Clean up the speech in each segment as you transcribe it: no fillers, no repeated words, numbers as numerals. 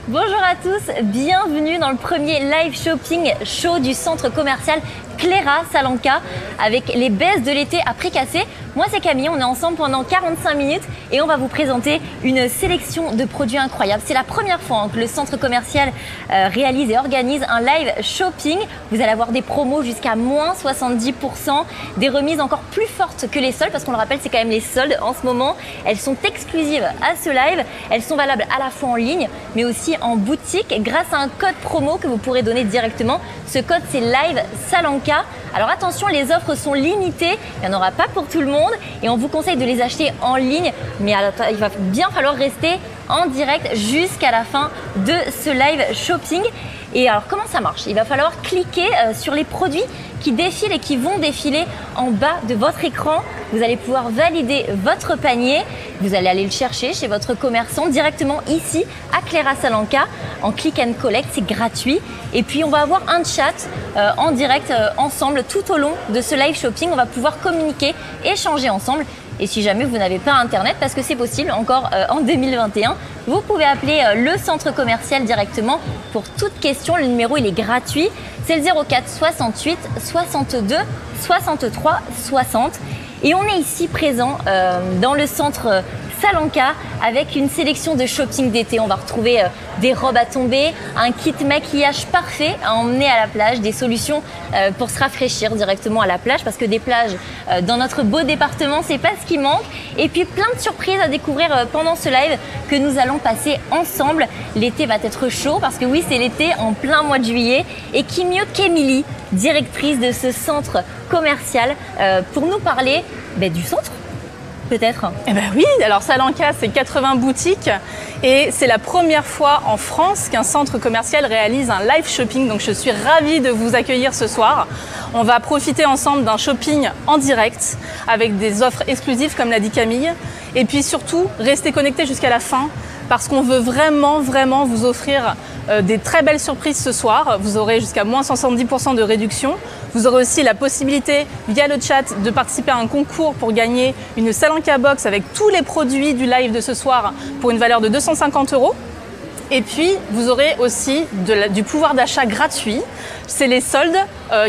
Bonjour à tous, bienvenue dans le premier live shopping show du centre commercial Cléra Salanca avec les baisses de l'été à prix cassé. Moi c'est Camille, on est ensemble pendant 45 minutes et on va vous présenter une sélection de produits incroyables. C'est la première fois que le centre commercial réalise et organise un live shopping. Vous allez avoir des promos jusqu'à moins 70%, des remises encore plus fortes que les soldes parce qu'on le rappelle c'est quand même les soldes en ce moment. Elles sont exclusives à ce live, elles sont valables à la fois en ligne mais aussi en boutique grâce à un code promo que vous pourrez donner directement. Ce code c'est Live Salanca. Alors attention, les offres sont limitées, il n'y en aura pas pour tout le monde et on vous conseille de les acheter en ligne, mais il va bien falloir rester en direct jusqu'à la fin de ce live shopping. Et alors comment ça marche? Il va falloir cliquer sur les produits qui défilent et qui vont défiler en bas de votre écran. Vous allez pouvoir valider votre panier. Vous allez aller le chercher chez votre commerçant directement ici à Cléra Salanca en click and collect, c'est gratuit. Et puis on va avoir un chat en direct ensemble tout au long de ce live shopping. On va pouvoir communiquer, échanger ensemble. Et si jamais vous n'avez pas internet, parce que c'est possible encore en 2021, vous pouvez appeler le centre commercial directement pour toute question. Le numéro il est gratuit, c'est le 04 68 62 63 60. Et on est ici présent dans le centre Salanca avec une sélection de shopping d'été. On va retrouver des robes à tomber, un kit maquillage parfait à emmener à la plage, des solutions pour se rafraîchir directement à la plage parce que des plages dans notre beau département, c'est pas ce qui manque. Et puis plein de surprises à découvrir pendant ce live que nous allons passer ensemble. L'été va être chaud parce que oui, c'est l'été en plein mois de juillet. Et qui mieux qu'Emilie, directrice de ce centre commercial, pour nous parler du centre peut-être? Eh ben oui, alors Salanca c'est 80 boutiques et c'est la première fois en France qu'un centre commercial réalise un live shopping. Donc je suis ravie de vous accueillir ce soir. On va profiter ensemble d'un shopping en direct avec des offres exclusives comme l'a dit Camille. Et puis surtout, restez connectés jusqu'à la fin parce qu'on veut vraiment vous offrir des très belles surprises ce soir. Vous aurez jusqu'à moins 70% de réduction. Vous aurez aussi la possibilité, via le chat, de participer à un concours pour gagner une Salanca Box avec tous les produits du live de ce soir pour une valeur de 250 €. Et puis, vous aurez aussi du pouvoir d'achat gratuit. C'est les soldes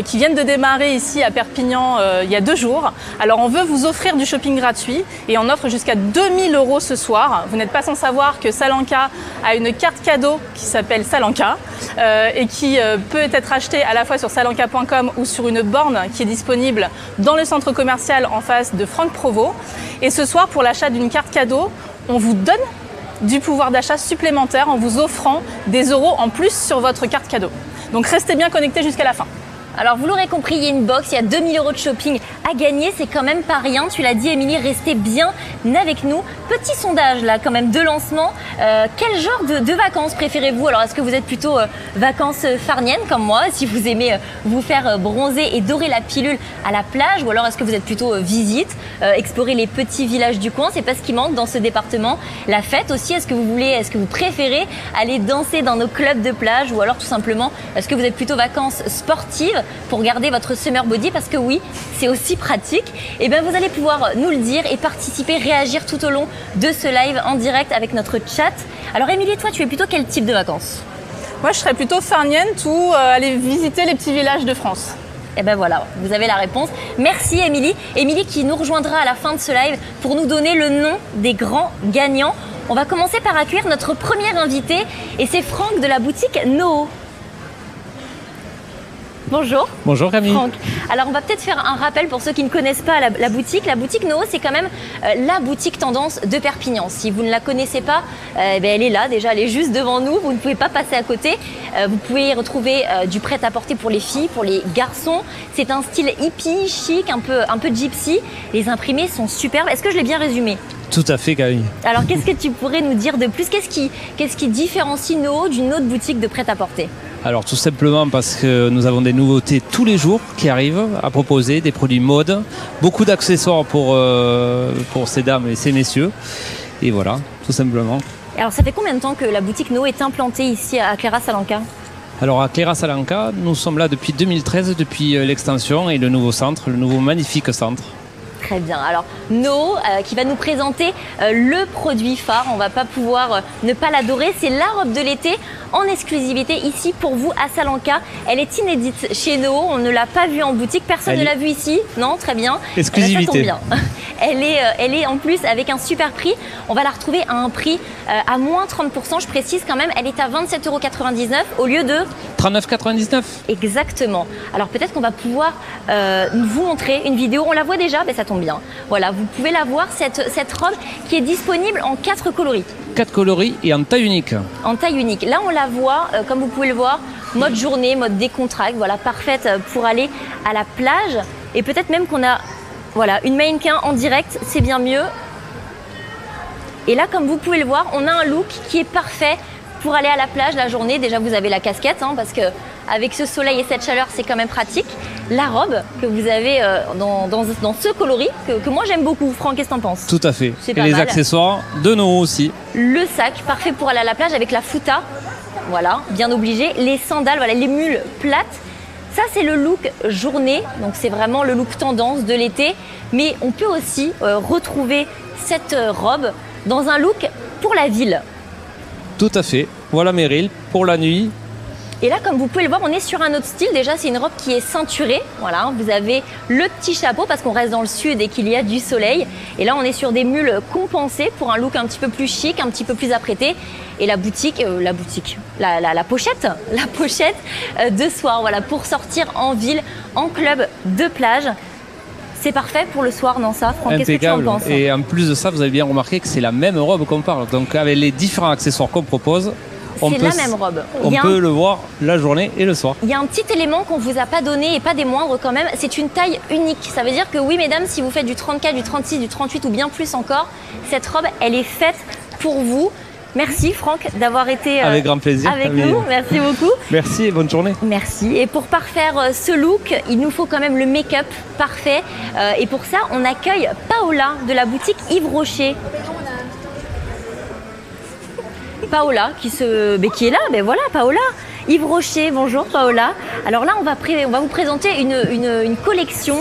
qui viennent de démarrer ici à Perpignan il y a 2 jours. Alors, on veut vous offrir du shopping gratuit et on offre jusqu'à 2000 € ce soir. Vous n'êtes pas sans savoir que Salanca a une carte cadeau qui s'appelle Salanca et qui peut être achetée à la fois sur salanca.com ou sur une borne qui est disponible dans le centre commercial en face de Franck Provost. Et ce soir, pour l'achat d'une carte cadeau, on vous donne du pouvoir d'achat supplémentaire en vous offrant des euros en plus sur votre carte cadeau. Donc restez bien connectés jusqu'à la fin. Alors vous l'aurez compris, il y a une box, il y a 2000 € de shopping à gagner, c'est quand même pas rien. Tu l'as dit Émilie, restez bien avec nous. Petit sondage là quand même de lancement, quel genre de vacances préférez-vous? Alors est-ce que vous êtes plutôt vacances farniennes comme moi, si vous aimez vous faire bronzer et dorer la pilule à la plage, ou alors est-ce que vous êtes plutôt visite, explorer les petits villages du coin? C'est pas ce qui manque dans ce département. La fête aussi, est-ce que vous préférez aller danser dans nos clubs de plage, ou alors tout simplement est-ce que vous êtes plutôt vacances sportives pour garder votre summer body, parce que oui, c'est aussi pratique. Et bien vous allez pouvoir nous le dire et participer, réagir tout au long de ce live en direct avec notre chat. Alors Émilie, toi tu es plutôt quel type de vacances? Moi je serais plutôt farnienne ou aller visiter les petits villages de France. Et ben voilà, vous avez la réponse. Merci Émilie. Émilie qui nous rejoindra à la fin de ce live pour nous donner le nom des grands gagnants. On va commencer par accueillir notre premier invité et c'est Franck de la boutique Noho. Bonjour. Bonjour Camille. Franck. Alors on va peut-être faire un rappel pour ceux qui ne connaissent pas la boutique. La boutique Noho, c'est quand même la boutique tendance de Perpignan. Si vous ne la connaissez pas, elle est là déjà, elle est juste devant nous. Vous ne pouvez pas passer à côté. Vous pouvez y retrouver du prêt-à-porter pour les filles, pour les garçons. C'est un style hippie, chic, un peu gypsy. Les imprimés sont superbes. Est-ce que je l'ai bien résumé? Tout à fait Camille. Alors qu'est-ce que tu pourrais nous dire de plus? Qu'est-ce qui différencie Noho d'une autre boutique de prêt-à-porter? Alors tout simplement parce que nous avons des nouveautés tous les jours qui arrivent à proposer, des produits mode, beaucoup d'accessoires pour ces dames et ces messieurs. Et voilà, tout simplement. Alors ça fait combien de temps que la boutique Noho est implantée ici à Cléra Salanca? Alors à Cléra Salanca, nous sommes là depuis 2013, depuis l'extension et le nouveau centre, le nouveau magnifique centre. Très bien. Alors, No, qui va nous présenter le produit phare. On va pas pouvoir ne pas l'adorer. C'est la robe de l'été en exclusivité ici pour vous à Salanca. Elle est inédite chez No. On ne l'a pas vue en boutique. Personne ne l'a vue ici. Non, très bien. Exclusivité. Ça tombe bien. Elle est en plus avec un super prix. On va la retrouver à un prix à moins 30%. Je précise quand même, elle est à 27,99 € au lieu de 39,99 €. Exactement. Alors peut-être qu'on va pouvoir vous montrer une vidéo. On la voit déjà, mais ça tombe bien. Voilà, vous pouvez la voir, cette robe qui est disponible en 4 coloris. 4 coloris et en taille unique. En taille unique. Là, on la voit, comme vous pouvez le voir, mode journée, mode décontracte. Voilà, parfaite pour aller à la plage. Et peut-être même qu'on a voilà, une mannequin en direct, c'est bien mieux. Et là, comme vous pouvez le voir, on a un look qui est parfait pour aller à la plage la journée. Déjà, vous avez la casquette, hein, parce que avec ce soleil et cette chaleur, c'est quand même pratique. La robe que vous avez dans ce coloris, que moi j'aime beaucoup. Franck, qu'est-ce que t'en penses? Tout à fait. C'est Et pas les mal. accessoires de No aussi. Le sac, parfait pour aller à la plage avec la fouta. Voilà, bien obligé. Les sandales, voilà, les mules plates. Ça, c'est le look journée. Donc, c'est vraiment le look tendance de l'été. Mais on peut aussi retrouver cette robe dans un look pour la ville. Tout à fait. Voilà Meryl pour la nuit. Et là, comme vous pouvez le voir, on est sur un autre style. Déjà, c'est une robe qui est ceinturée. Voilà, vous avez le petit chapeau parce qu'on reste dans le sud et qu'il y a du soleil. Et là, on est sur des mules compensées pour un look un petit peu plus chic, un petit peu plus apprêté. Et la pochette de soir, voilà, pour sortir en ville, en club de plage. C'est parfait pour le soir, non ça, Franck? Qu'est-ce que tu en penses? Et en plus de ça, vous avez bien remarqué que c'est la même robe qu'on parle. Donc avec les différents accessoires qu'on propose, c'est la même robe. On peut le voir la journée et le soir. Il y a un petit élément qu'on ne vous a pas donné et pas des moindres quand même, c'est une taille unique. Ça veut dire que oui, mesdames, si vous faites du 34, du 36, du 38 ou bien plus encore, cette robe, elle est faite pour vous. Merci Franck d'avoir été avec grand plaisir avec nous. Merci beaucoup. Merci et bonne journée. Merci. Et pour parfaire ce look, il nous faut quand même le make-up parfait. Et pour ça, on accueille Paola de la boutique Yves Rocher. Paola qui est là, ben voilà Paola. Yves Rocher, bonjour Paola. Alors là, on va vous présenter une collection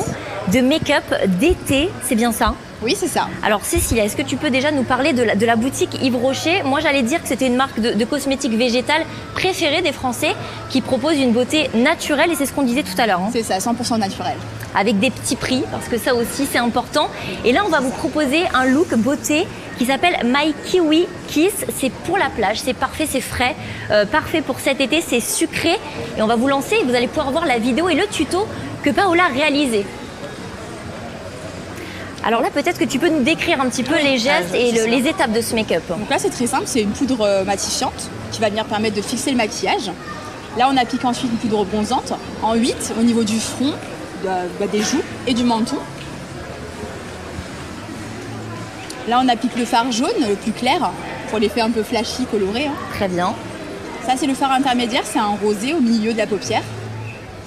de make-up d'été, c'est bien ça? Oui, c'est ça. Alors Cécilia, est-ce que tu peux déjà nous parler de la boutique Yves Rocher? Moi, j'allais dire que c'était une marque de cosmétiques végétales préférée des Français qui propose une beauté naturelle et c'est ce qu'on disait tout à l'heure. Hein. C'est ça, 100% naturel. Avec des petits prix, parce que ça aussi, c'est important. Et là, on va vous proposer un look beauté qui s'appelle My Kiwi Kiss. C'est pour la plage, c'est parfait, c'est frais, parfait pour cet été, c'est sucré. Et on va vous lancer et vous allez pouvoir voir la vidéo et le tuto que Paola a réalisé. Alors là, peut-être que tu peux nous décrire un petit peu les gestes et les étapes de ce make-up. Donc là, c'est très simple, c'est une poudre matifiante qui va venir permettre de fixer le maquillage. Là, on applique ensuite une poudre bronzante en 8 au niveau du front, des joues et du menton. Là, on applique le fard jaune, le plus clair, pour l'effet un peu flashy, coloré. Hein. Très bien. Ça, c'est le fard intermédiaire, c'est un rosé au milieu de la paupière.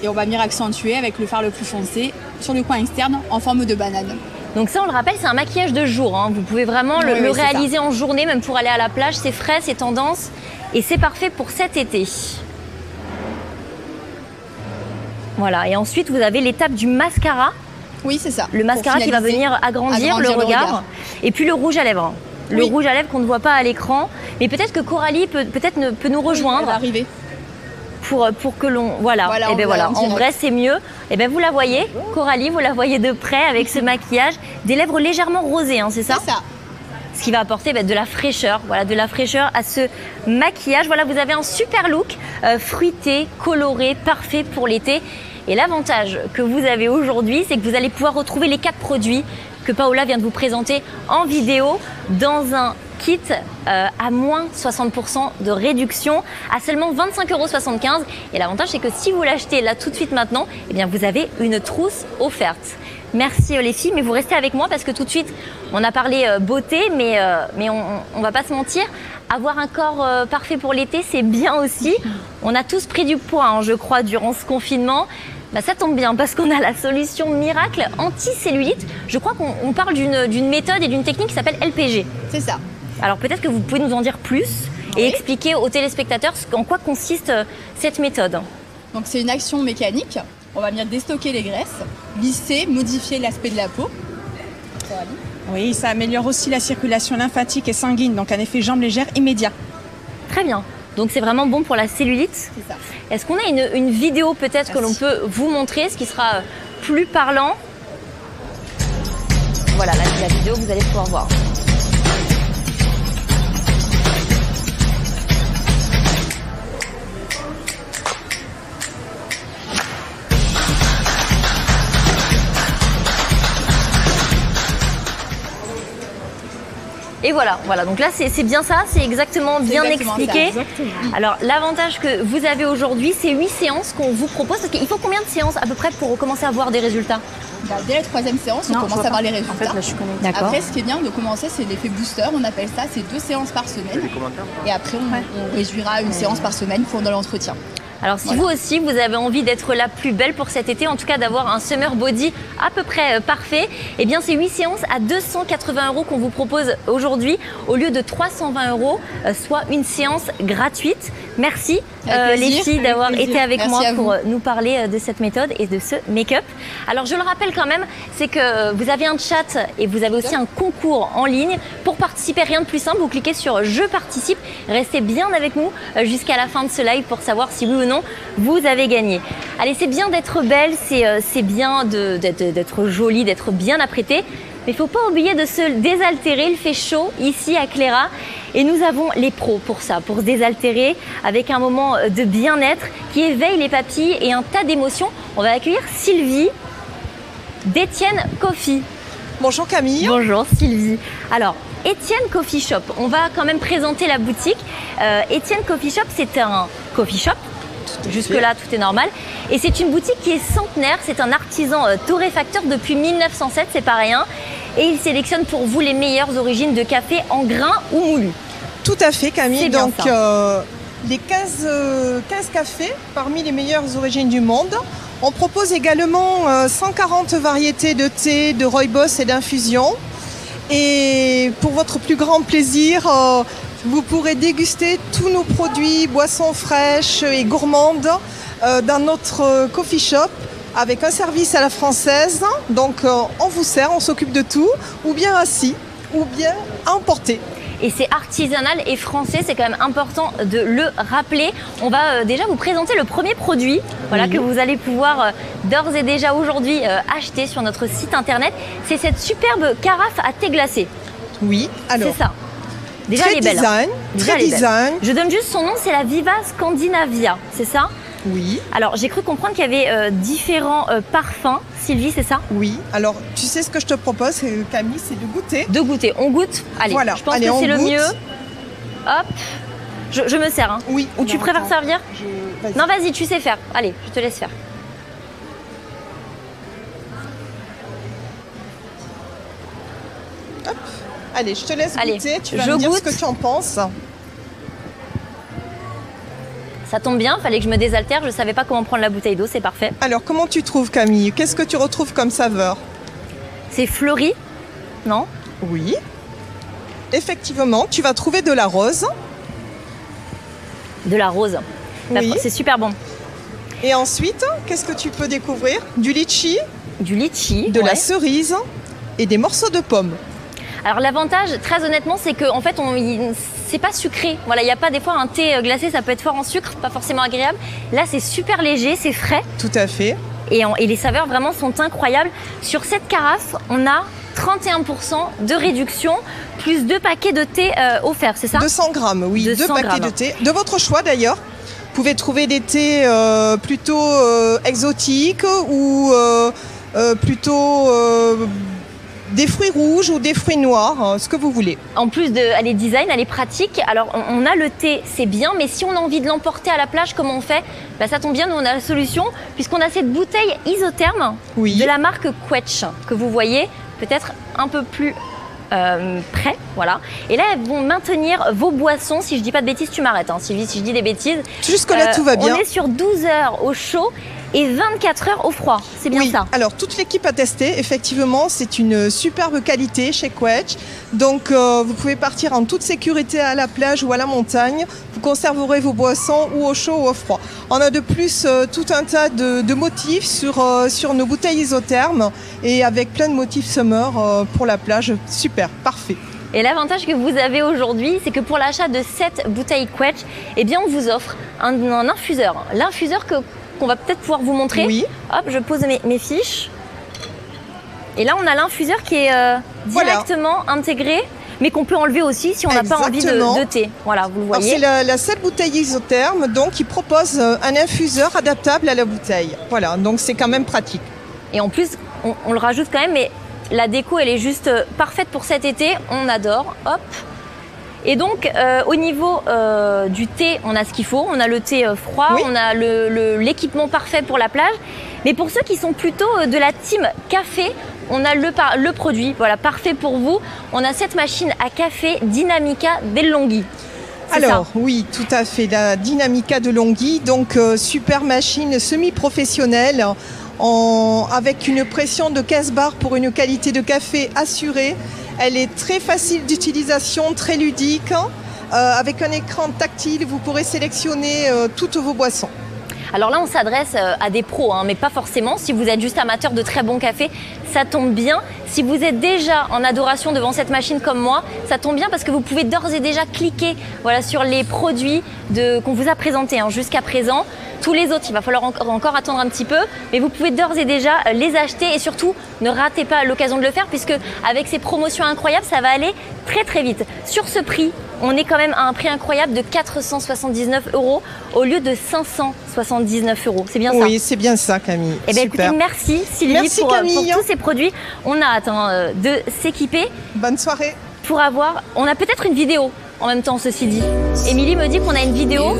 Et on va venir accentuer avec le fard le plus foncé sur le coin externe en forme de banane. Donc ça, on le rappelle, c'est un maquillage de jour. Hein. Vous pouvez vraiment le réaliser en journée, même pour aller à la plage. C'est frais, c'est tendance et c'est parfait pour cet été. Voilà, et ensuite, vous avez l'étape du mascara. Oui, c'est ça. Le mascara qui va venir agrandir le regard. Et puis le rouge à lèvres. Le rouge à lèvres qu'on ne voit pas à l'écran. Mais peut-être que Coralie peut nous rejoindre. Elle va arriver. Pour que l'on... Voilà, et ben voilà. En vrai, c'est mieux. Et ben vous la voyez, Coralie, vous la voyez de près avec ce maquillage. Des lèvres légèrement rosées, hein, c'est ça? C'est ça. Ce qui va apporter de la fraîcheur, voilà, de la fraîcheur à ce maquillage. Voilà, vous avez un super look fruité, coloré, parfait pour l'été. Et l'avantage que vous avez aujourd'hui, c'est que vous allez pouvoir retrouver les 4 produits que Paola vient de vous présenter en vidéo dans un kit à moins 60% de réduction à seulement 25,75 €. Et l'avantage, c'est que si vous l'achetez là tout de suite maintenant, eh bien, vous avez une trousse offerte. Merci les filles, mais vous restez avec moi parce que tout de suite, on a parlé beauté, mais on va pas se mentir, avoir un corps parfait pour l'été, c'est bien aussi. On a tous pris du poids, hein, je crois, durant ce confinement. Bah, ça tombe bien parce qu'on a la solution miracle anti-cellulite. Je crois qu'on parle d'une méthode et d'une technique qui s'appelle LPG. C'est ça. Alors peut-être que vous pouvez nous en dire plus et expliquer aux téléspectateurs en quoi consiste cette méthode. Donc c'est une action mécanique. On va venir déstocker les graisses, lisser, modifier l'aspect de la peau. Coralie. Oui, ça améliore aussi la circulation lymphatique et sanguine, donc un effet jambes légères immédiat. Très bien. Donc c'est vraiment bon pour la cellulite. C'est ça. Est-ce qu'on a une vidéo peut-être que l'on peut vous montrer, ce qui sera plus parlant? Voilà, la vidéo, vous allez pouvoir voir. Et voilà, donc là c'est bien ça, c'est exactement bien expliqué. Alors l'avantage que vous avez aujourd'hui, c'est 8 séances qu'on vous propose. Parce qu'il faut combien de séances à peu près pour commencer à voir des résultats? Dès la 3e séance, on commence à voir les résultats. En fait, là, je suis connectée. D'accord. Après, ce qui est bien de commencer, c'est l'effet booster, on appelle ça, c'est 2 séances par semaine. Et après, on réduira une séance par semaine pendant l'entretien. Alors si vous aussi, vous avez envie d'être la plus belle pour cet été, en tout cas d'avoir un summer body à peu près parfait, eh bien c'est 8 séances à 280 € qu'on vous propose aujourd'hui au lieu de 320 €, soit une séance gratuite. Merci les filles d'avoir été avec moi pour nous parler de cette méthode et de ce make-up. Alors je le rappelle quand même, c'est que vous avez un chat et vous avez aussi un concours en ligne. Pour participer, rien de plus simple, vous cliquez sur « Je participe ». Restez bien avec nous jusqu'à la fin de ce live pour savoir si oui ou non vous avez gagné. Allez, c'est bien d'être belle, c'est bien d'être jolie, d'être bien apprêtée. Mais il ne faut pas oublier de se désaltérer, il fait chaud ici à Cléra et nous avons les pros pour ça, pour se désaltérer avec un moment de bien-être qui éveille les papilles et un tas d'émotions. On va accueillir Sylvie d'Étienne Coffee. Bonjour Camille. Bonjour Sylvie. Alors, Étienne Coffee Shop, on va quand même présenter la boutique. Étienne Coffee Shop, c'est un coffee shop. Jusque-là, tout est normal. Et c'est une boutique qui est centenaire. C'est un artisan torréfacteur depuis 1907, c'est pas rien. Et il sélectionne pour vous les meilleures origines de café en grains ou moulu. Tout à fait Camille. Donc, les 15 cafés parmi les meilleures origines du monde. On propose également 140 variétés de thé, de rooibos et d'infusion. Et pour votre plus grand plaisir, vous pourrez déguster tous nos produits, boissons fraîches et gourmandes dans notre coffee shop avec un service à la française. Donc on vous sert, on s'occupe de tout, ou bien assis, ou bien à emporter. Et c'est artisanal et français, c'est quand même important de le rappeler. On va déjà vous présenter le premier produit que vous allez pouvoir d'ores et déjà aujourd'hui acheter sur notre site internet. C'est cette superbe carafe à thé glacé. Oui, alors. C'est ça. Déjà, elle est belle. Très design. Je donne juste son nom, c'est la Viva Scandinavia, c'est ça? Oui. Alors, j'ai cru comprendre qu'il y avait différents parfums. Sylvie, c'est ça? Oui. Alors, tu sais ce que je te propose, Camille, c'est de goûter. De goûter. On goûte? Allez, voilà. Je pense que c'est le mieux. Hop. Je me sers. Hein. Oui. Ou tu préfères servir? Non, vas-y, tu sais faire. Allez, je te laisse faire. Hop. Allez, je te laisse goûter. Tu vas me dire ce que tu en penses. Ça tombe bien, fallait que je me désaltère, je ne savais pas comment prendre la bouteille d'eau, c'est parfait. Alors, comment tu trouves Camille? Qu'est-ce que tu retrouves comme saveur? C'est fleuri, non? Oui. Effectivement, tu vas trouver de la rose. De la rose. Oui. C'est super bon. Et ensuite, qu'est-ce que tu peux découvrir? Du litchi. Du litchi. De la cerise et des morceaux de pommes. Alors l'avantage, très honnêtement, c'est qu'en fait, c'est pas sucré. Voilà, il n'y a pas des fois un thé glacé, ça peut être fort en sucre, pas forcément agréable. Là, c'est super léger, c'est frais. Tout à fait. Et les saveurs vraiment sont incroyables. Sur cette carafe, on a 31% de réduction, plus 2 paquets de thé offerts, c'est ça? 200 grammes, oui, 2 paquets de thé. De votre choix d'ailleurs. Vous pouvez trouver des thés plutôt exotiques ou plutôt des fruits rouges ou des fruits noirs, ce que vous voulez. En plus elle est design, elle est pratique. Alors on a le thé, c'est bien, mais si on a envie de l'emporter à la plage, comment on fait? Ça tombe bien, nous on a la solution, puisqu'on a cette bouteille isotherme de la marque Quetch, que vous voyez peut-être un peu plus près, voilà. Et là, elles vont maintenir vos boissons. Si je dis pas de bêtises, tu m'arrêtes, hein, Sylvie, si je dis des bêtises. Jusque-là, tout va bien. On est sur 12 heures au chaud. et 24 heures au froid. C'est bien Oui, ça? alors toute l'équipe a testé, effectivement, c'est une superbe qualité chez Quetch. Donc vous pouvez partir en toute sécurité à la plage ou à la montagne. Vous conserverez vos boissons ou au chaud ou au froid. On a de plus tout un tas de motifs sur nos bouteilles isothermes et avec plein de motifs summer pour la plage. Super, parfait. Et l'avantage que vous avez aujourd'hui, c'est que pour l'achat de 7 bouteilles Quetch, eh bien on vous offre un infuseur. L'infuseur qu'on va peut-être pouvoir vous montrer. Oui. Hop, je pose mes fiches. Et là, on a l'infuseur qui est directement intégré, mais qu'on peut enlever aussi si on n'a pas envie de thé. Voilà, vous le voyez. C'est la seule bouteille isotherme, donc qui propose un infuseur adaptable à la bouteille. Voilà, donc c'est quand même pratique. Et en plus, on le rajoute quand même, mais la déco, elle est juste parfaite pour cet été. On adore. Hop. Et donc, au niveau du thé, on a ce qu'il faut. On a le thé froid, oui. On a l'équipement parfait pour la plage. Mais pour ceux qui sont plutôt de la team café, on a le produit parfait pour vous. On a cette machine à café Dinamica DeLonghi. Alors, oui, tout à fait. La Dinamica DeLonghi, donc super machine semi-professionnelle avec une pression de 15 bars pour une qualité de café assurée. Elle est très facile d'utilisation, très ludique. Avec un écran tactile, vous pourrez sélectionner toutes vos boissons. Alors là, on s'adresse à des pros, mais pas forcément. Si vous êtes juste amateur de très bon café, ça tombe bien. Si vous êtes déjà en adoration devant cette machine comme moi, ça tombe bien parce que vous pouvez d'ores et déjà cliquer sur les produits qu'on vous a présentés jusqu'à présent. Tous les autres, il va falloir encore attendre un petit peu, mais vous pouvez d'ores et déjà les acheter et surtout ne ratez pas l'occasion de le faire puisque avec ces promotions incroyables, ça va aller très très vite. Sur ce prix, on est quand même à un prix incroyable de 479 € au lieu de 579 €. C'est bien ça? Oui, c'est bien ça, Camille. Eh bien, écoutez, merci Sylvie pour tous ces produits. On a hâte de s'équiper. Bonne soirée. On a peut-être une vidéo en même temps, ceci dit. Émilie me dit qu'on a une vidéo.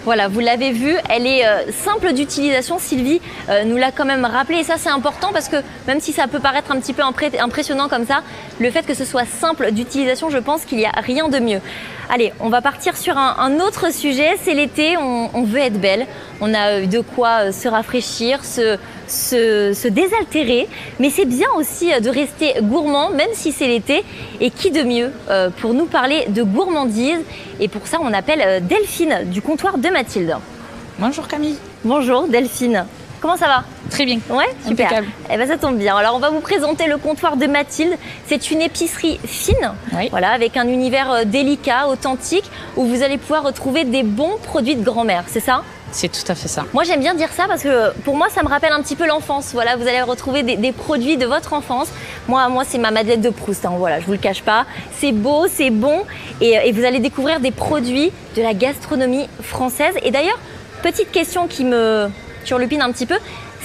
Voilà, vous l'avez vu, elle est simple d'utilisation. Sylvie nous l'a quand même rappelé et ça c'est important parce que même si ça peut paraître un petit peu impressionnant comme ça, le fait que ce soit simple d'utilisation, je pense qu'il n'y a rien de mieux. Allez, on va partir sur un autre sujet, c'est l'été, on veut être belle, on a de quoi se rafraîchir, se désaltérer, mais c'est bien aussi de rester gourmand même si c'est l'été. Et qui de mieux pour nous parler de gourmandise? Et pour ça, on appelle Delphine du comptoir de Mathilde. Bonjour Camille. Bonjour Delphine. Comment ça va? Très bien. Ouais, super. Impeccable. Eh ben, ça tombe bien. Alors, on va vous présenter le comptoir de Mathilde. C'est une épicerie fine, Oui. voilà, avec un univers délicat, authentique, où vous allez pouvoir retrouver des bons produits de grand-mère, c'est ça? C'est tout à fait ça. Moi, j'aime bien dire ça parce que pour moi, ça me rappelle un petit peu l'enfance. Voilà, vous allez retrouver des produits de votre enfance. Moi, c'est ma Madeleine de Proust. Voilà, je vous le cache pas. C'est beau, c'est bon, et vous allez découvrir des produits de la gastronomie française. Et d'ailleurs, petite question qui me turlupine un petit peu.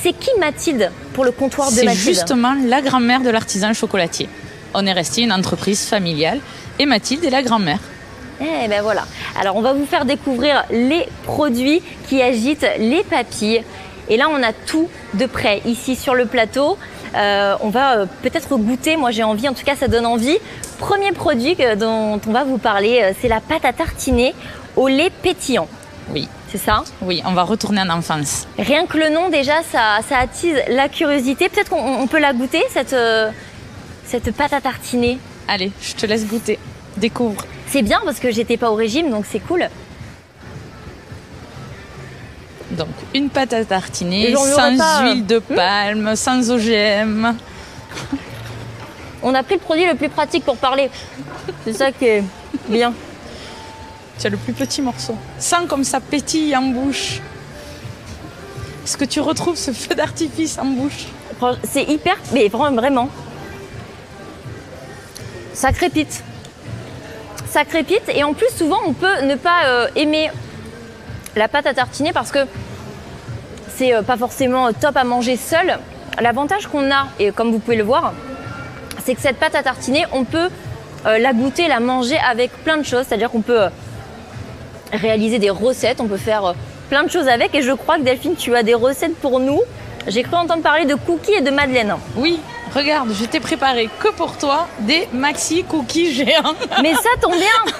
C'est qui Mathilde pour le comptoir de Mathilde? C'est justement la grand-mère de l'artisan chocolatier. On est resté une entreprise familiale et Mathilde est la grand-mère. Eh ben voilà. Alors on va vous faire découvrir les produits qui agitent les papilles. Et là on a tout de près ici sur le plateau. On va peut-être goûter, moi j'ai envie, en tout cas ça donne envie. Premier produit dont on va vous parler, c'est la pâte à tartiner au lait pétillant. Oui. C'est ça? Oui, on va retourner en enfance. Rien que le nom déjà, ça attise la curiosité. Peut-être qu'on peut la goûter, cette pâte à tartiner. Allez, je te laisse goûter. Découvre. C'est bien parce que j'étais pas au régime, donc c'est cool. Donc, une pâte à tartiner sans huile de palme, sans OGM. On a pris le produit le plus pratique pour parler. C'est ça qui est bien. Tu as le plus petit morceau. Sens comme ça pétille en bouche. Est-ce que tu retrouves ce feu d'artifice en bouche? C'est hyper, mais vraiment. Ça crépite. Ça crépite et en plus souvent on peut ne pas aimer la pâte à tartiner parce que c'est pas forcément top à manger seul. L'avantage qu'on a, et comme vous pouvez le voir, c'est que cette pâte à tartiner, on peut la goûter, la manger avec plein de choses. C'est-à-dire qu'on peut réaliser des recettes, on peut faire plein de choses avec. Et je crois que Delphine, tu as des recettes pour nous. J'ai cru entendre parler de cookies et de madeleine. Oui, regarde, je t'ai préparé que pour toi des maxi cookies géants. Mais ça tombe bien.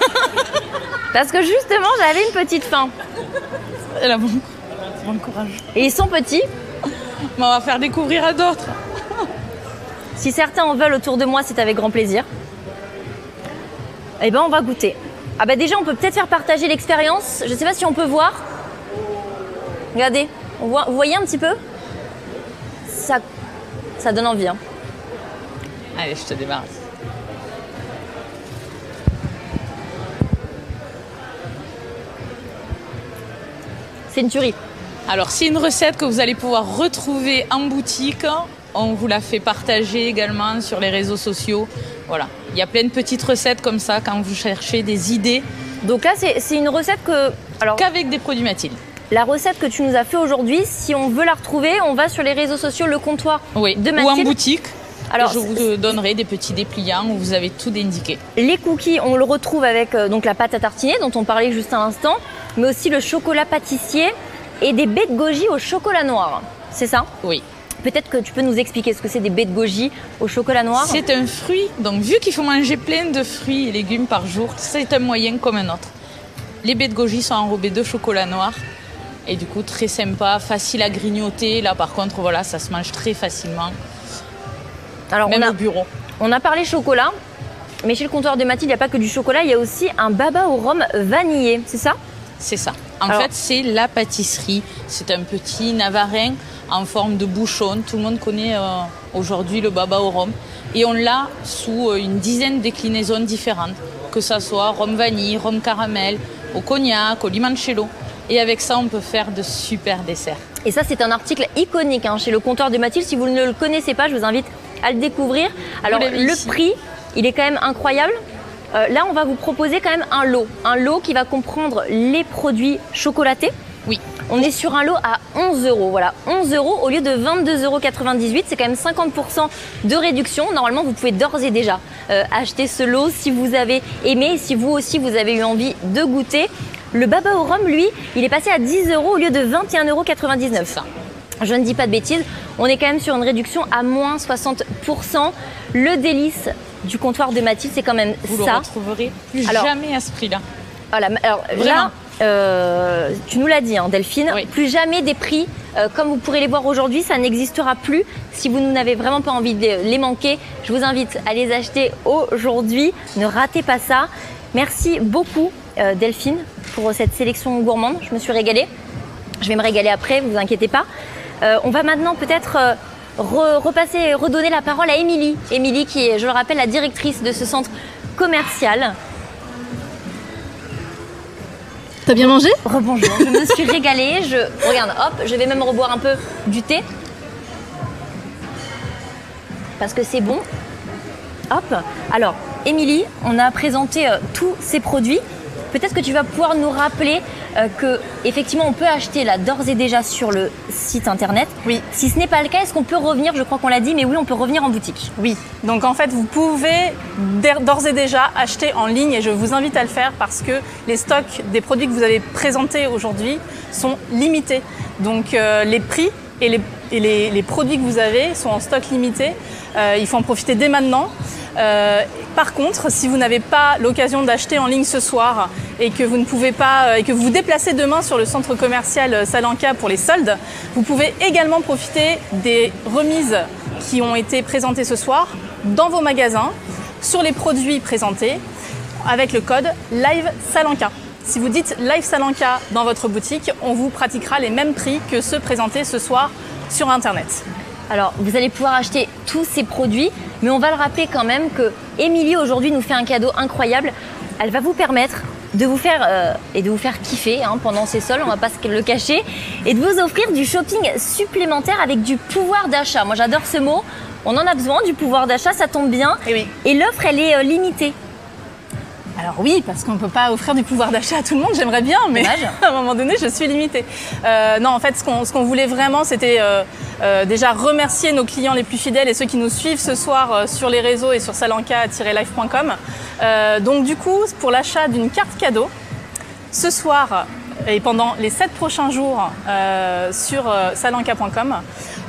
Parce que justement, j'avais une petite faim. Elle a bon courage. Et ils sont petits. Mais on va faire découvrir à d'autres. Si certains en veulent autour de moi, c'est avec grand plaisir. Eh ben, on va goûter. Ah bah déjà, on peut peut-être faire partager l'expérience. Je sais pas si on peut voir. Regardez, vous voyez un petit peu ? Ça donne envie. Hein. Allez, je te débarrasse. C'est une tuerie. Alors, c'est une recette que vous allez pouvoir retrouver en boutique. On vous la fait partager également sur les réseaux sociaux. Voilà, il y a plein de petites recettes comme ça quand vous cherchez des idées. Donc là, c'est une recette que... Alors, qu'avec des produits Mathilde. La recette que tu nous as fait aujourd'hui, si on veut la retrouver, on va sur les réseaux sociaux, le comptoir de Mathilde. Ou en boutique. Alors, je vous donnerai des petits dépliants où vous avez tout indiqué. Les cookies, on le retrouve avec donc la pâte à tartiner dont on parlait juste à l'instant, mais aussi le chocolat pâtissier et des baies de goji au chocolat noir. C'est ça ? Oui. Peut-être que tu peux nous expliquer ce que c'est des baies de goji au chocolat noir. C'est un fruit, donc vu qu'il faut manger plein de fruits et légumes par jour, c'est un moyen comme un autre. Les baies de goji sont enrobées de chocolat noir et du coup très sympa, facile à grignoter. Là par contre, voilà, ça se mange très facilement. Alors, même au bureau. On a parlé chocolat, mais chez le comptoir de Mathilde, il n'y a pas que du chocolat, il y a aussi un baba au rhum vanillé, c'est ça ? C'est ça. En fait, c'est la pâtisserie. C'est un petit navarin en forme de bouchon. Tout le monde connaît aujourd'hui le baba au rhum. Et on l'a sous une dizaine de déclinaisons différentes, que ça soit rhum vanille, rhum caramel, au cognac, au limoncello. Et avec ça, on peut faire de super desserts. Et ça, c'est un article iconique chez le comptoir de Mathilde. Si vous ne le connaissez pas, je vous invite à le découvrir. Alors, le prix, il est quand même incroyable. Là, on va vous proposer quand même un lot qui va comprendre les produits chocolatés. Oui. On est sur un lot à 11 €. Voilà, 11 € au lieu de 22,98 €. C'est quand même 50% de réduction. Normalement, vous pouvez d'ores et déjà acheter ce lot si vous avez aimé, si vous aussi vous avez eu envie de goûter. Le baba au rhum, lui, il est passé à 10 € au lieu de 21,99 €. C'est ça. Je ne dis pas de bêtises. On est quand même sur une réduction à moins 60%. Le délice du comptoir de Mathilde, c'est quand même vous ça. Vous le retrouverez plus jamais à ce prix-là. Voilà, alors vraiment. Là, tu nous l'as dit, Delphine, oui. Plus jamais des prix comme vous pourrez les voir aujourd'hui, ça n'existera plus. Si vous n'avez vraiment pas envie de les manquer, je vous invite à les acheter aujourd'hui. Ne ratez pas ça. Merci beaucoup, Delphine, pour cette sélection gourmande. Je me suis régalée. Je vais me régaler après, ne vous inquiétez pas. On va maintenant peut-être redonner la parole à Émilie. Émilie qui est, je le rappelle, la directrice de ce centre commercial. T'as bien mangé ? Rebonjour, je me suis régalée. Regarde, hop, je vais même reboire un peu du thé. Parce que c'est bon. Hop. Alors, Émilie, on a présenté tous ces produits. Peut-être que tu vas pouvoir nous rappeler qu'effectivement, on peut acheter là d'ores et déjà sur le site internet. Oui. Si ce n'est pas le cas, est-ce qu'on peut revenir ? Je crois qu'on l'a dit, mais oui, on peut revenir en boutique. Oui. Donc en fait, vous pouvez d'ores et déjà acheter en ligne et je vous invite à le faire parce que les stocks des produits que vous avez présentés aujourd'hui sont limités. Donc les prix et les produits que vous avez sont en stock limité. Il faut en profiter dès maintenant. Par contre, si vous n'avez pas l'occasion d'acheter en ligne ce soir et que vous ne pouvez pas et que vous vous déplacez demain sur le centre commercial Salanca pour les soldes, vous pouvez également profiter des remises qui ont été présentées ce soir dans vos magasins sur les produits présentés avec le code Live Salanca. Si vous dites Live Salanca dans votre boutique, on vous pratiquera les mêmes prix que ceux présentés ce soir sur Internet. Alors, vous allez pouvoir acheter tous ces produits, mais on va le rappeler quand même que Émilie aujourd'hui nous fait un cadeau incroyable. Elle va vous permettre de vous faire kiffer pendant ces soldes, on ne va pas le cacher, et de vous offrir du shopping supplémentaire avec du pouvoir d'achat. Moi, j'adore ce mot. On en a besoin du pouvoir d'achat, ça tombe bien. Et oui. Et l'offre, elle est limitée. Alors oui, parce qu'on ne peut pas offrir du pouvoir d'achat à tout le monde, j'aimerais bien, mais à un moment donné, je suis limitée. Non, en fait, ce qu'on voulait vraiment, c'était déjà remercier nos clients les plus fidèles et ceux qui nous suivent ce soir sur les réseaux et sur salanca-live.com. Donc du coup, pour l'achat d'une carte cadeau, ce soir et pendant les 7 prochains jours sur salanca.com,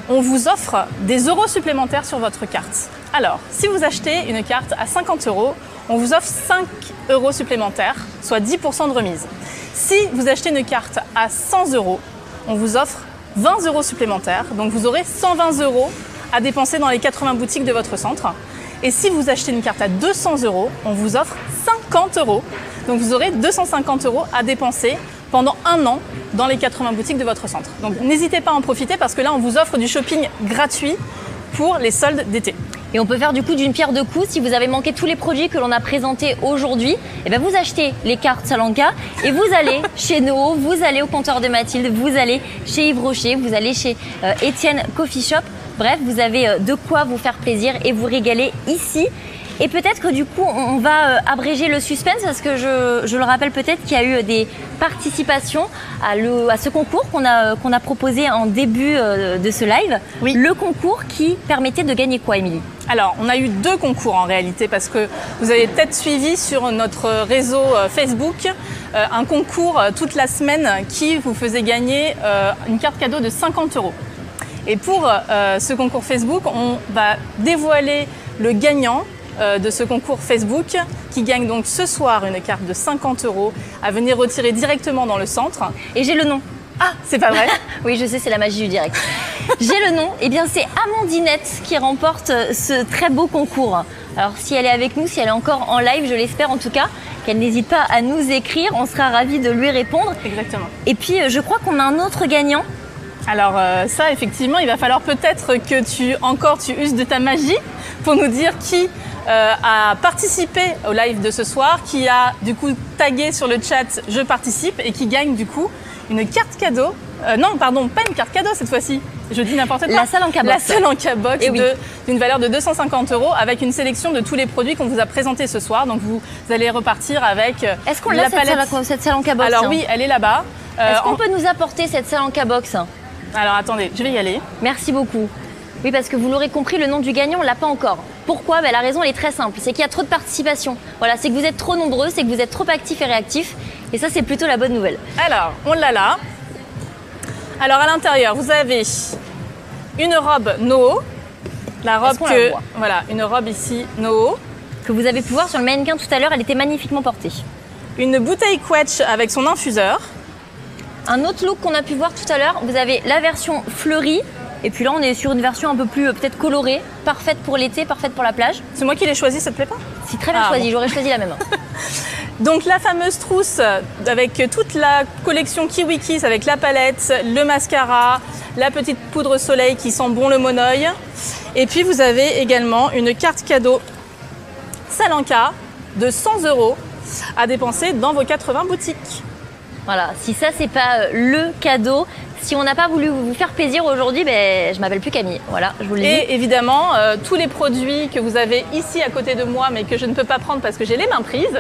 on vous offre des euros supplémentaires sur votre carte. Alors, si vous achetez une carte à 50 €, on vous offre 5 € supplémentaires, soit 10% de remise. Si vous achetez une carte à 100 €, on vous offre 20 € supplémentaires. Donc vous aurez 120 € à dépenser dans les 80 boutiques de votre centre. Et si vous achetez une carte à 200 €, on vous offre 50 €. Donc vous aurez 250 € à dépenser pendant 1 an dans les 80 boutiques de votre centre. Donc n'hésitez pas à en profiter parce que là, on vous offre du shopping gratuit pour les soldes d'été. Et on peut faire du coup d'une pierre deux coups. Si vous avez manqué tous les produits que l'on a présentés aujourd'hui, eh bien vous achetez les cartes Salanca et vous allez chez Noho, vous allez au comptoir de Mathilde, vous allez chez Yves Rocher, vous allez chez Étienne Coffee Shop. Bref, vous avez de quoi vous faire plaisir et vous régaler ici. Et peut-être que du coup, on va abréger le suspense parce que je le rappelle peut-être qu'il y a eu des participations à ce concours qu'on a proposé en début de ce live. Oui. Le concours qui permettait de gagner quoi, Émilie ? Alors, on a eu 2 concours en réalité parce que vous avez peut-être suivi sur notre réseau Facebook un concours toute la semaine qui vous faisait gagner une carte cadeau de 50 €. Et pour ce concours Facebook, on va dévoiler le gagnant de ce concours Facebook qui gagne donc ce soir une carte de 50 € à venir retirer directement dans le centre. Et j'ai le nom. Ah, c'est pas vrai? Oui, je sais, c'est la magie du direct. J'ai le nom. Eh bien, c'est Amandinette qui remporte ce très beau concours. Alors, si elle est avec nous, si elle est encore en live, je l'espère en tout cas, qu'elle n'hésite pas à nous écrire. On sera ravis de lui répondre. Exactement. Et puis, je crois qu'on a un autre gagnant. Alors ça, effectivement, il va falloir peut-être que tu uses de ta magie pour nous dire qui a participé au live de ce soir, qui a du coup tagué sur le chat « Je participe » et qui gagne du coup une carte cadeau. Non, pardon, pas une carte cadeau cette fois-ci. Je dis n'importe quoi. La Salanca Box. La Salanca Box oui. d'une valeur de 250 € avec une sélection de tous les produits qu'on vous a présentés ce soir. Donc vous allez repartir avec Est-ce qu'on l'a cette Salanca Box? Alors oui, elle est là-bas. Est-ce qu'on peut nous apporter cette Salanca Box? Alors attendez, je vais y aller. Merci beaucoup. Oui, parce que vous l'aurez compris, le nom du gagnant, on ne l'a pas encore. Pourquoi? La raison, elle est très simple. C'est qu'il y a trop de participation. Voilà, c'est que vous êtes trop nombreux, c'est que vous êtes trop actifs et réactifs. Et ça, c'est plutôt la bonne nouvelle. Alors, on l'a là. Alors, à l'intérieur, vous avez une robe Noho. La robe voilà, une robe ici Noho. Que vous avez pu voir sur le mannequin tout à l'heure, elle était magnifiquement portée. Une bouteille Quetch avec son infuseur. Un autre look qu'on a pu voir tout à l'heure, vous avez la version fleurie. Et puis là, on est sur une version un peu plus peut-être colorée, parfaite pour l'été, parfaite pour la plage. C'est moi qui l'ai choisie, ça te plaît pas? C'est très bien choisi, bon. J'aurais choisi la même. Donc la fameuse trousse avec toute la collection Kiwi Kiss avec la palette, le mascara, la petite poudre soleil qui sent bon le monoeil. Et puis vous avez également une carte cadeau Salanca de 100 € à dépenser dans vos 80 boutiques. Voilà, si ça c'est pas le cadeau, si on n'a pas voulu vous faire plaisir aujourd'hui, je m'appelle plus Camille. Voilà, je vous le dis. Et évidemment, tous les produits que vous avez ici à côté de moi, mais que je ne peux pas prendre parce que j'ai les mains prises,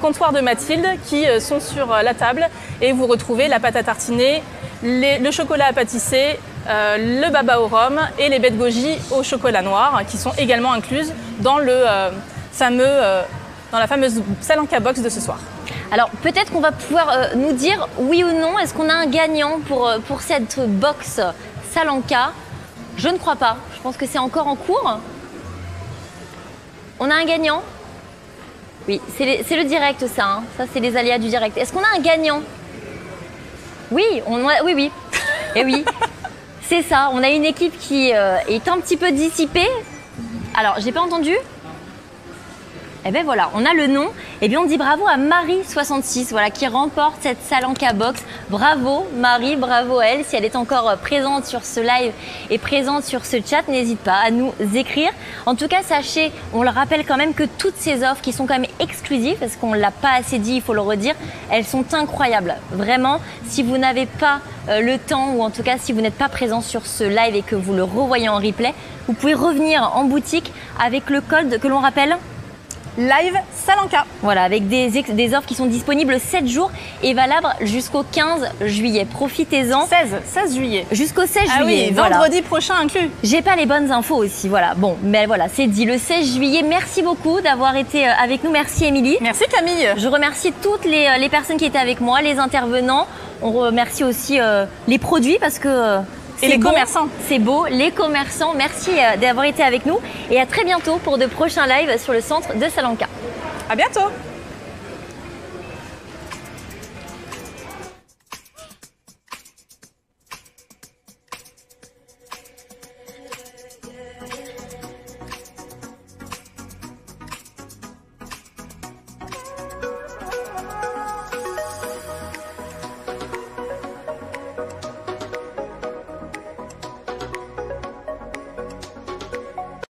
comptoir de Mathilde, qui sont sur la table. Et vous retrouvez la pâte à tartiner, le chocolat à pâtisser, le baba au rhum et les baies de goji au chocolat noir, qui sont également incluses dans la fameuse Salanca Box de ce soir. Alors peut-être qu'on va pouvoir nous dire oui ou non, est-ce qu'on a un gagnant pour cette box Salanca? Je ne crois pas, je pense que c'est encore en cours. On a un gagnant? Oui, c'est le direct ça, hein. Ça c'est les aléas du direct. Est-ce qu'on a un gagnant? Oui, oui. Et oui, c'est ça, on a une équipe qui est un petit peu dissipée. Alors, j'ai pas entendu? Eh bien voilà, on a le nom. Et bien on dit bravo à Marie66, voilà, qui remporte cette Salanca Box. Bravo Marie, bravo à elle. Si elle est encore présente sur ce live et présente sur ce chat, n'hésite pas à nous écrire. En tout cas, sachez, on le rappelle quand même que toutes ces offres qui sont quand même exclusives, parce qu'on ne l'a pas assez dit, il faut le redire, elles sont incroyables. Vraiment, si vous n'avez pas le temps, ou en tout cas si vous n'êtes pas présent sur ce live et que vous le revoyez en replay, vous pouvez revenir en boutique avec le code que l'on rappelle. Live Salanca. Voilà, avec des offres qui sont disponibles 7 jours et valables jusqu'au 15 juillet. Profitez-en. 16 juillet. Jusqu'au 16 Ah juillet. oui, voilà. vendredi prochain inclus. J'ai pas les bonnes infos aussi, voilà. Bon, mais voilà, c'est dit. Le 16 juillet, merci beaucoup d'avoir été avec nous. Merci Émilie. Merci Camille. Je remercie toutes les personnes qui étaient avec moi, les intervenants. On remercie aussi les produits parce que... Et les commerçants. C'est beau, les commerçants. Merci d'avoir été avec nous et à très bientôt pour de prochains lives sur le centre de Salanca. À bientôt.